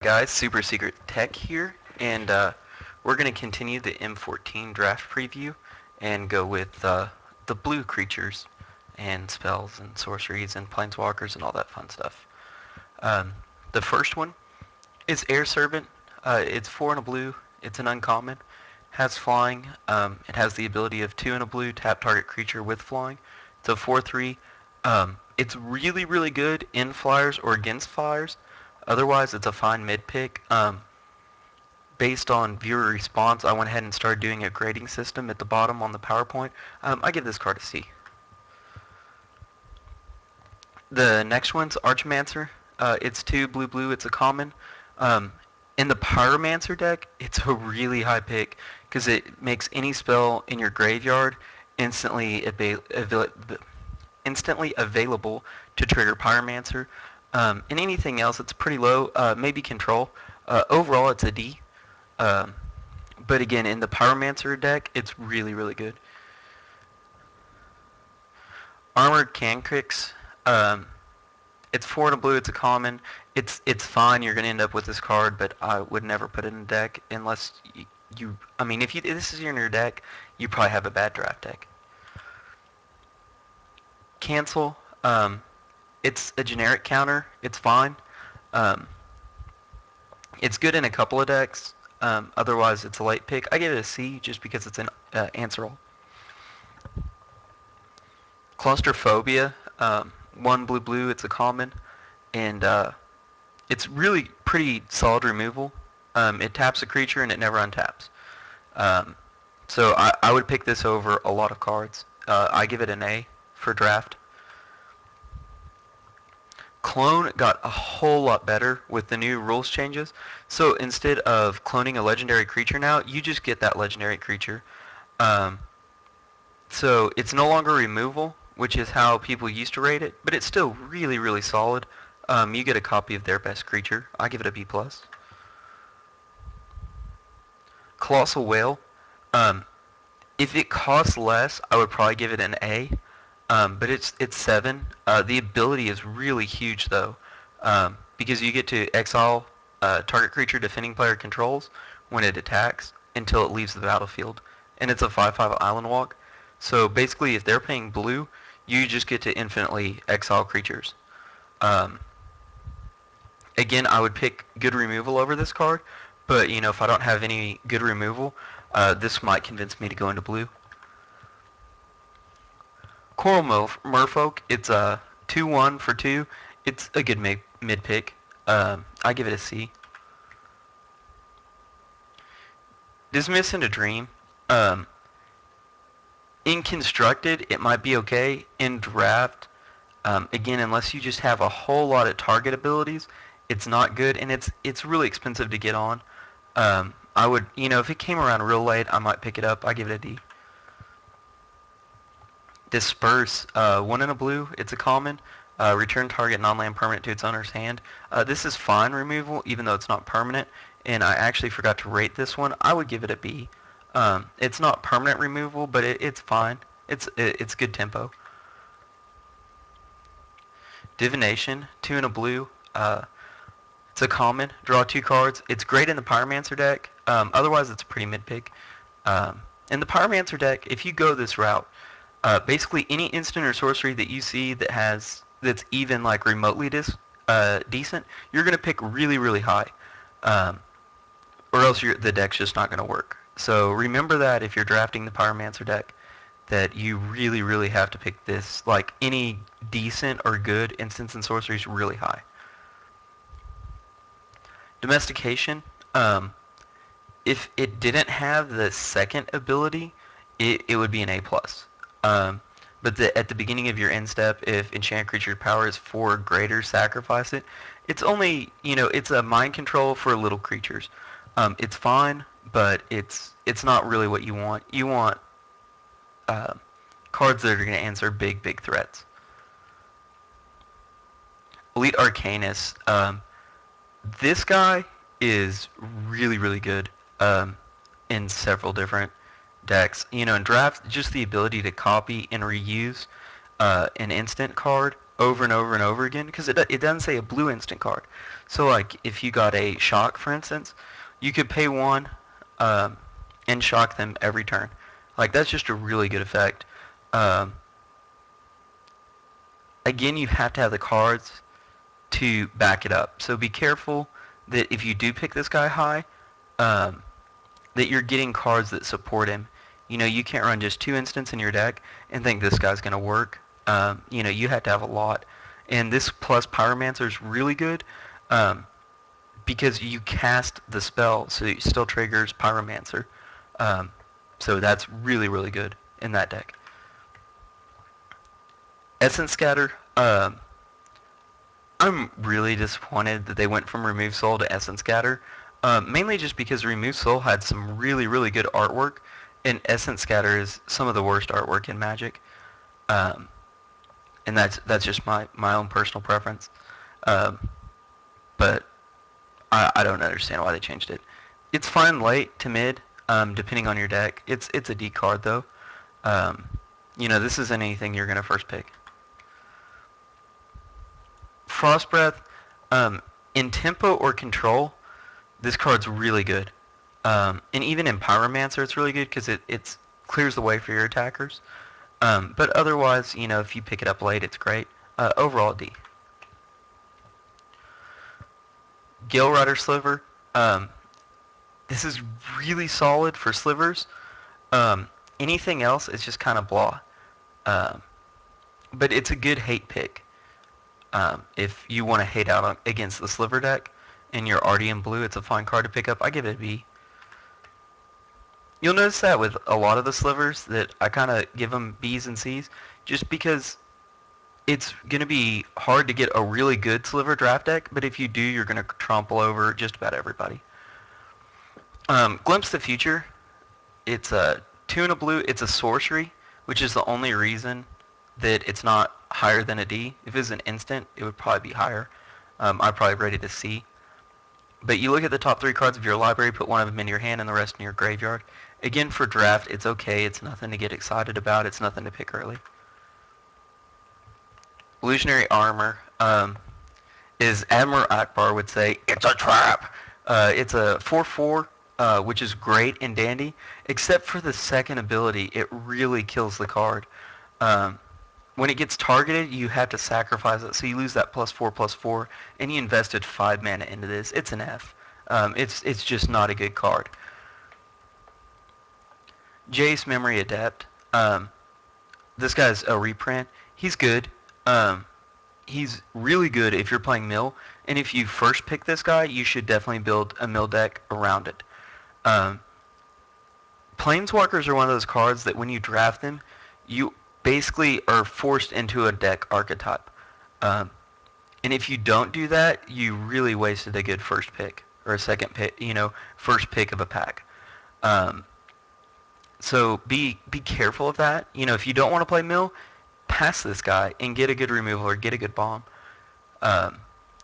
Guys, Super Secret Tech here, and we're going to continue the M14 draft preview and go with the blue creatures and spells and sorceries and planeswalkers and all that fun stuff. Um, the first one is Air Servant. It's 4 and a blue. It's an uncommon. Has flying. It has the ability of 2 and a blue, tap target creature with flying. It's a 4/3. It's really, really good in flyers or against flyers. Otherwise, it's a fine mid pick. Based on viewer response, I went ahead and started doing a grading system at the bottom on the PowerPoint. I give this card a C. The next one's Archmancer. It's 2 blue blue. It's a common. Um, in the Pyromancer deck, it's a really high pick because it makes any spell in your graveyard instantly instantly available to trigger Pyromancer. And anything else, it's pretty low. Maybe Control. Overall, it's a D. Um, but again, in the Pyromancer deck, it's really, really good. Armored Cancrix. Um, it's 4 and a blue. It's a common. It's fine. You're gonna end up with this card, but I would never put it in a deck unless you. I mean, if this is in your deck, you probably have a bad draft deck. Cancel. It's a generic counter. It's fine. Um, it's good in a couple of decks. Otherwise, it's a late pick. I give it a C just because it's an answer all. Claustrophobia. 1 blue blue. It's a common, and it's really pretty solid removal. It taps a creature and it never untaps. Um, so I would pick this over a lot of cards. I give it an A for draft. Clone got a whole lot better with the new rules changes. So instead of cloning a legendary creature now, you just get that legendary creature. Um, so it's no longer removal, which is how people used to rate it, but it's still really, really solid. You get a copy of their best creature. I give it a B+. Colossal Whale. Um, if it costs less, I would probably give it an A. But it's 7. The ability is really huge though, because you get to exile target creature defending player controls when it attacks until it leaves the battlefield, and it's a 5/5 island walk. So basically, if they're paying blue, you just get to infinitely exile creatures. Um, Again, I would pick good removal over this card, but if I don't have any good removal, this might convince me to go into blue. Coral Merfolk, it's a 2/1 for 2. It's a good mid pick. I give it a C. Dismiss into Dream. Um, in Constructed, it might be okay. In Draft, again, unless you just have a whole lot of target abilities, it's not good, and it's really expensive to get on. I would, if it came around real late, I might pick it up. I give it a D. Disperse, 1 in a blue. It's a common. Return target non-land permanent to its owner's hand. This is fine removal, even though it's not permanent. And I actually forgot to rate this one. I would give it a B. It's not permanent removal, but it's fine. It's good tempo. Divination, 2 in a blue. It's a common. Draw 2 cards. It's great in the Pyromancer deck. Otherwise, it's a pretty mid pick. In the Pyromancer deck, if you go this route, basically any instant or sorcery that you see that's even like remotely decent, you're gonna pick really, really high, or else the deck's just not gonna work. So remember that if you're drafting the Pyromancer deck, that you really, really have to pick this, like any decent or good instants and sorceries really high. Domestication. If it didn't have the second ability, it would be an A+. But at the beginning of your end step, if enchant creature power is 4 or greater, sacrifice it. It's only, it's a mind control for little creatures. It's fine, but it's not really what you want. You want cards that are going to answer big, big threats. Elite Arcanist. This guy is really, really good in several different decks. In draft, just the ability to copy and reuse an instant card over and over and over again, because it doesn't say a blue instant card. So like if you got a shock, for instance, you could pay one um, and shock them every turn. Like that's just a really good effect. Um, Again, you have to have the cards to back it up. So be careful that if you do pick this guy high, um, that you're getting cards that support him. You know, you can't run just 2 instants in your deck and think this guy's going to work. You know, you have to have a lot. And this plus Pyromancer is really good um, because you cast the spell, so it still triggers Pyromancer. Um, so that's really, really good in that deck. Essence Scatter, I'm really disappointed that they went from Remove Soul to Essence Scatter. Mainly just because Remove Soul had some really, really good artwork, and Essence Scatter is some of the worst artwork in Magic. Um, and that's just my own personal preference. Um, but I don't understand why they changed it. It's fine late to mid, depending on your deck. It's a D card though. Um, you know, this isn't anything you're gonna first pick. Frost Breath, um, in tempo or control, this card's really good. And even in Pyromancer, it's really good because it clears the way for your attackers. But otherwise, you know, if you pick it up late, it's great. Overall, D. Gale Rider Sliver. Um, this is really solid for slivers. Anything else is just kind of blah. Um, but it's a good hate pick. If you want to hate out against the sliver deck and you're already in blue, it's a fine card to pick up. I give it a B. You'll notice that with a lot of the slivers that I kind of give them B's and C's just because it's going to be hard to get a really good sliver draft deck, but if you do, you're going to trample over just about everybody. Glimpse the Future. It's a 2 and a blue. It's a sorcery, which is the only reason that it's not higher than a D. If it's an instant, it would probably be higher. I'd probably rate it a C. But you look at the top 3 cards of your library, put one of them in your hand and the rest in your graveyard. Again, for draft, it's okay. It's nothing to get excited about. It's nothing to pick early. Illusionary Armor is Admiral Akbar would say, it's a trap. It's a 4/4, which is great and dandy, except for the second ability. It really kills the card. When it gets targeted, you have to sacrifice it, so you lose that +4/+4, and you invested 5 mana into this. It's an F. It's just not a good card. Jace Memory Adept. This guy's a reprint. He's good. He's really good if you're playing mill, and if you first pick this guy, you should definitely build a mill deck around it. Planeswalkers are one of those cards that when you draft them, you basically are forced into a deck archetype. And if you don't do that, you really wasted a good first pick or a second pick, you know, first pick of a pack. So be careful of that. You know, if you don't want to play mill, pass this guy and get a good removal or get a good bomb.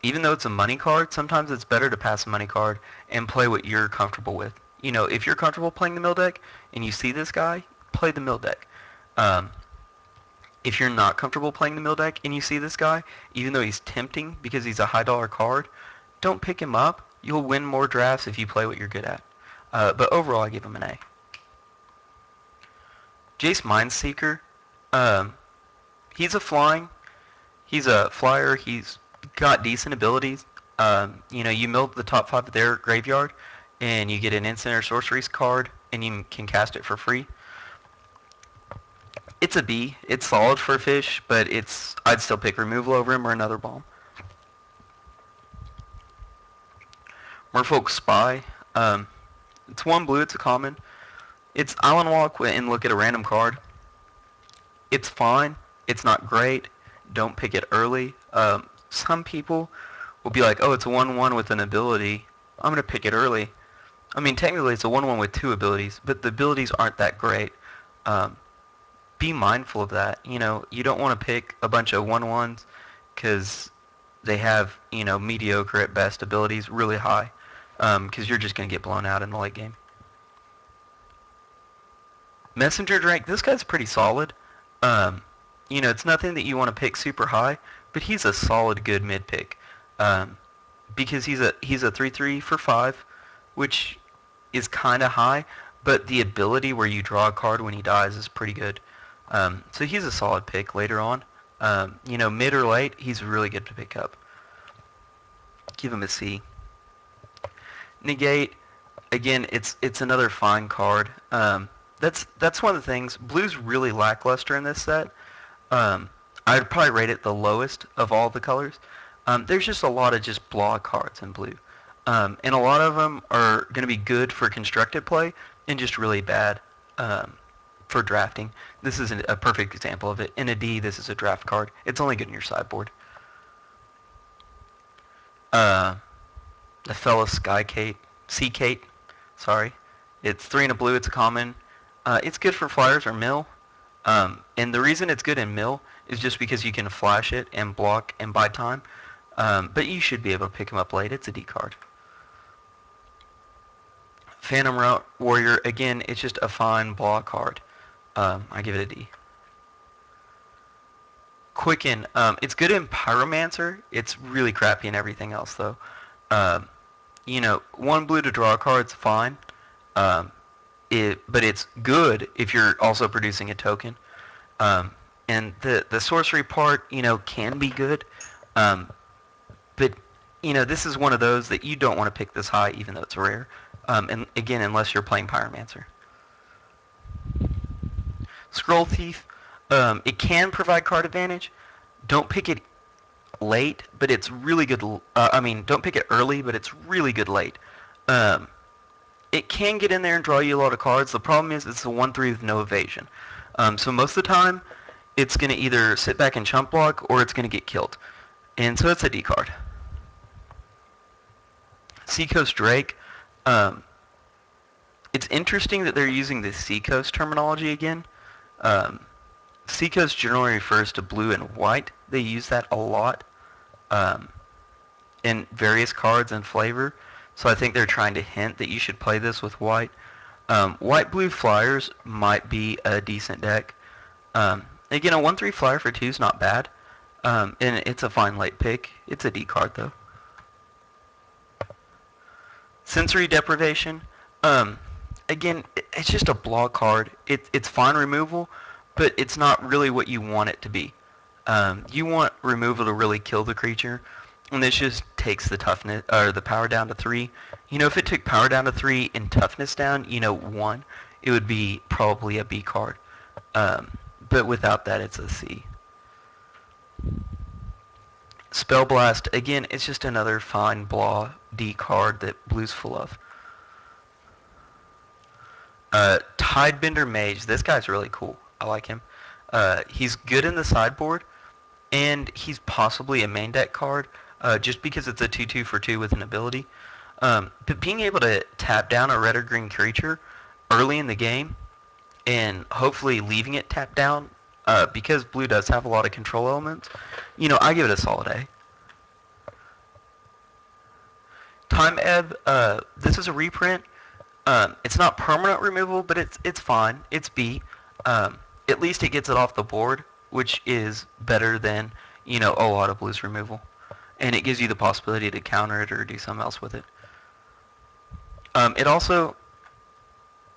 Even though it's a money card, sometimes it's better to pass a money card and play what you're comfortable with. You know, if you're comfortable playing the mill deck and you see this guy, play the mill deck. If you're not comfortable playing the mill deck and you see this guy, even though he's tempting because he's a high dollar card, don't pick him up. You'll win more drafts if you play what you're good at. But overall, I give him an A. Jace Mindseeker, he's a flyer. He's got decent abilities. You know, you milk the top 5 of their graveyard, and you get an instant or sorceries card, and you can cast it for free. It's a B. It's solid for a fish, but I'd still pick removal over him or another bomb. Merfolk Spy. It's 1 blue. It's a common. It's Island Walk and look at a random card. It's fine. It's not great. Don't pick it early. Some people will be like, oh, it's a 1/1 with an ability. I'm going to pick it early. I mean, technically it's a 1/1 with 2 abilities, but the abilities aren't that great. Be mindful of that. You know, you don't want to pick a bunch of 1/1s because they have, you know, mediocre at best abilities, really high, because you're just going to get blown out in the late game. Messenger Drake, this guy's pretty solid. You know, it's nothing that you want to pick super high, but he's a solid good mid pick. Um, because he's a 3/3 for 5, which is kind of high, but the ability where you draw a card when he dies is pretty good. So he's a solid pick later on. Mid or late, he's really good to pick up. Give him a C. Negate, again, it's another fine card. That's one of the things. Blue's really lackluster in this set. I'd probably rate it the lowest of all the colors. There's just a lot of just blah cards in blue. And a lot of them are going to be good for constructed play and just really bad for drafting. This is a perfect example of it. In a D, this is a draft card. It's only good in your sideboard. The fellow Sea Kate, sorry. It's 3 and a blue, it's a common. It's good for flyers or mill. And the reason it's good in mill is just because you can flash it and block and buy time. But you should be able to pick him up late. It's a D card. Phantom Warrior, again, it's just a fine blah card. I give it a D. Quicken, it's good in Pyromancer. It's really crappy in everything else, though. 1 blue to draw a card's fine. But it's good if you're also producing a token. And the sorcery part, can be good. But, this is one of those that you don't want to pick this high, even though it's rare. And again, unless you're playing Pyromancer. Scroll Thief, it can provide card advantage. Don't pick it late, but it's really good. Don't pick it early, but it's really good late. It can get in there and draw you a lot of cards. The problem is it's a 1/3 with no evasion. So most of the time, it's going to either sit back and chump block or it's going to get killed. And so it's a D card. Seacoast Drake. It's interesting that they're using the Seacoast terminology again. Seacoast generally refers to blue and white. They use that a lot in various cards and flavor. So I think they're trying to hint that you should play this with white. White-blue flyers might be a decent deck. Again, a 1/3 flyer for 2 is not bad. And it's a fine late pick. It's a D card, though. Sensory Deprivation. Again, it's just a blah card. It's fine removal, but it's not really what you want it to be. You want removal to really kill the creature, and this just takes the toughness or the power down to 3. If it took power down to 3 and toughness down, 1, it would be probably a B card. But without that, it's a C. Spell Blast, again, it's just another fine blah D card that blue's full of. Tidebender Mage, this guy's really cool. I like him. He's good in the sideboard, and he's possibly a main deck card, just because it's a 2/2 for 2 with an ability. But being able to tap down a red or green creature early in the game, and hopefully leaving it tapped down, because blue does have a lot of control elements, I give it a solid A. Time Ebb, this is a reprint. It's not permanent removal, but it's fine. It's B. At least it gets it off the board, which is better than, a lot of blue's removal. And it gives you the possibility to counter it or do something else with it. It also,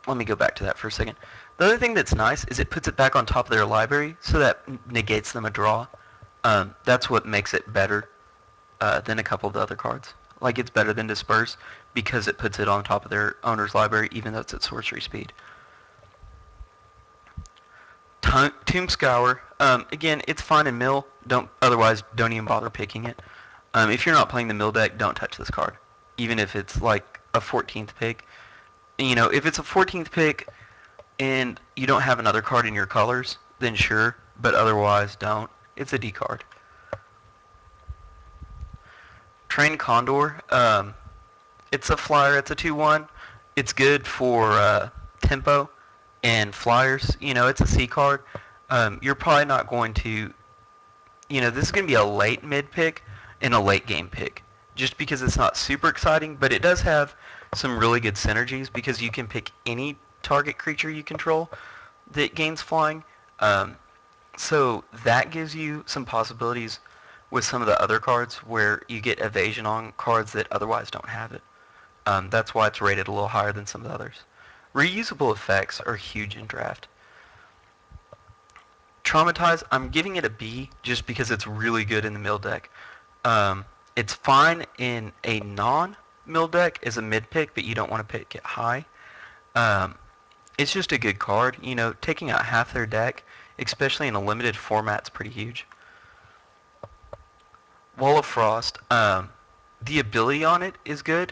let me go back to that for a second. The other thing that's nice is it puts it back on top of their library, so that negates them a draw. That's what makes it better than a couple of the other cards. Like, it's better than Disperse because it puts it on top of their owner's library, even though it's at sorcery speed. Tomb Scour, again, it's fine in mill. Otherwise, don't even bother picking it. If you're not playing the mill deck, don't touch this card, even if it's like a 14th pick. If it's a 14th pick and you don't have another card in your colors, then sure, but otherwise, don't. It's a D card. Trained Condor, it's a flyer, it's a 2/1. It's good for tempo and flyers. It's a C card. You're probably not going to, this is going to be a late mid pick and a late game pick, just because it's not super exciting, but it does have some really good synergies because you can pick any target creature you control that gains flying. So that gives you some possibilities with some of the other cards where you get evasion on cards that otherwise don't have it. That's why it's rated a little higher than some of the others. Reusable effects are huge in draft. Traumatize, I'm giving it a B just because it's really good in the mill deck. It's fine in a non-mill deck as a mid pick, but you don't want to pick it high. It's just a good card. You know, taking out half their deck, especially in a limited format, is pretty huge. Wall of Frost, the ability on it is good.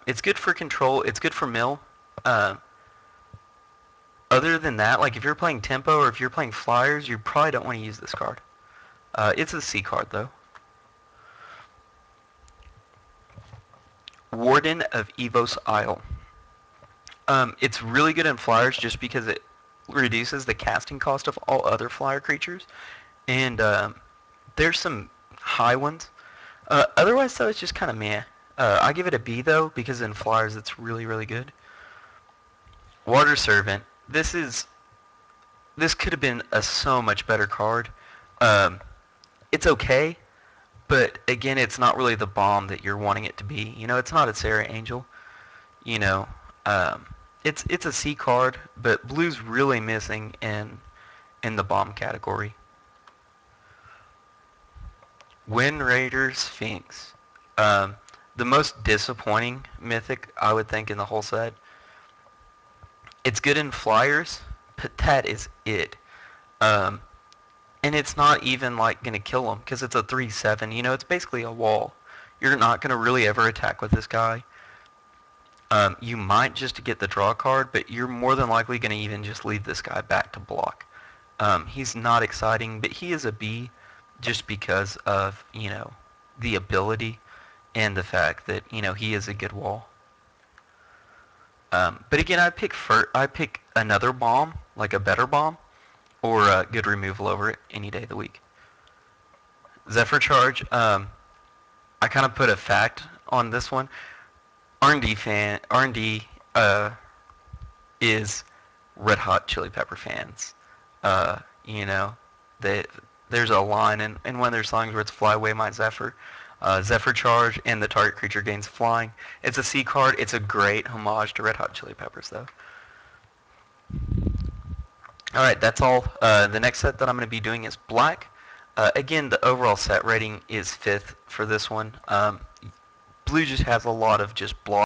It's good for control. It's good for mill. Other than that, like if you're playing tempo or if you're playing flyers, you probably don't want to use this card. It's a C card though. Warden of Evos Isle. It's really good in flyers just because it reduces the casting cost of all other flyer creatures, and there's some high ones. Otherwise, though, it's just kind of meh. I give it a B though because in flyers it's really really good. Water Servant. This could have been a so much better card. It's okay, but again, it's not really the bomb that you're wanting it to be. You know, it's not a Sarah Angel. You know, um, it's a C card, but blue's really missing in the bomb category. Wind Raider Sphinx. Um, the most disappointing mythic I would think in the whole set. It's good in flyers, but that is it. Um, and it's not even like gonna kill him because it's a 3/7. You know, it's basically a wall. You're not gonna really ever attack with this guy. You might just get the draw card, but you're more than likely gonna even just leave this guy back to block. He's not exciting, but he is a B just because of the ability and the fact that he is a good wall. But again, I pick another bomb, like a better bomb, or a good removal over it any day of the week. Zephyr Charge, I kind of put a fact on this one. R&D is Red Hot Chili Pepper fans. You know, they, there's a line in one of their songs where it's "Fly Away My Zephyr." Zephyr Charge, and the target creature gains flying. It's a C card. It's a great homage to Red Hot Chili Peppers, though. All right, that's all. The next set that I'm going to be doing is black. Again, the overall set rating is 5th for this one. Blue just has a lot of just block